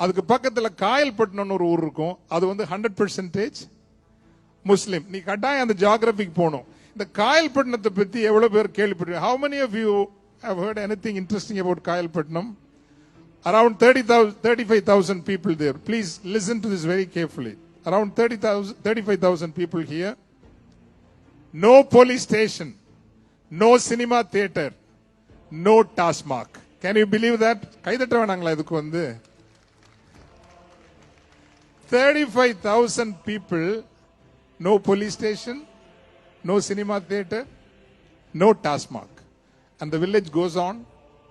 அதுக்கு பக்கத்துல காயல்பட்டினம் ஒரு ஊர் இருக்கும். அது வந்து 100% முஸ்லிம். நீ கட்டாயம் அந்த ஜியோகிராபிக்கு போகணும். இந்த காயல்பட்டினத்தை பத்தி எவ்வளவு பேர் கேள்விப்பட்டு? How many of you have heard anything interesting about Kalyapatnam? Around 35,000 people there. Please listen to this very carefully. Around 35,000 people here. No police station, no cinema theater, no taskmark. Can you believe that? கைதட்ட வேணாங்களா இதுக்கு வந்து? 35,000 people, no police station, no cinema theater, no taskmark. And the village goes on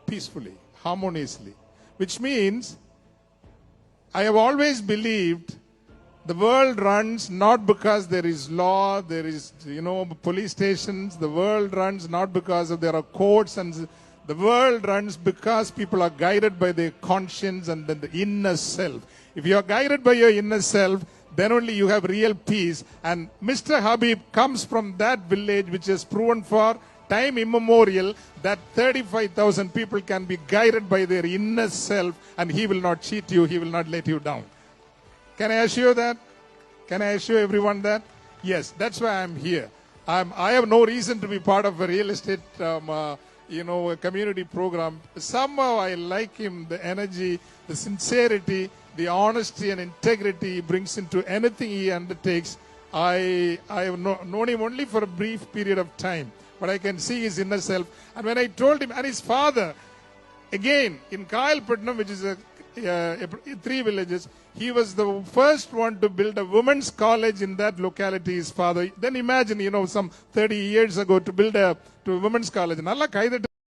peacefully, harmoniously. Which means, I have always believed the world runs not because there is law, there is, police stations. The world runs not because there are courts, and the world runs because people are guided by their conscience and then the inner self. If you are guided by your inner self, then only you have real peace. And Mr. Habib comes from that village which has proven for time immemorial that 35,000 people can be guided by their inner self, and he will not cheat you, he will not let you down. Can I assure that? Can I assure everyone that? Yes, that's why I'm here. I have no reason to be part of a real estate, a community program. Somehow I like him, the energy, the sincerity, the honesty and integrity he brings into anything he undertakes. I have known him only for a brief period of time, but I can see his inner self. And when I told him, and his father, again, in Kalyapatnam, which is 3 villages, he was the first one to build a women's college in that locality, his father. Then imagine, some 30 years ago to build a women's college.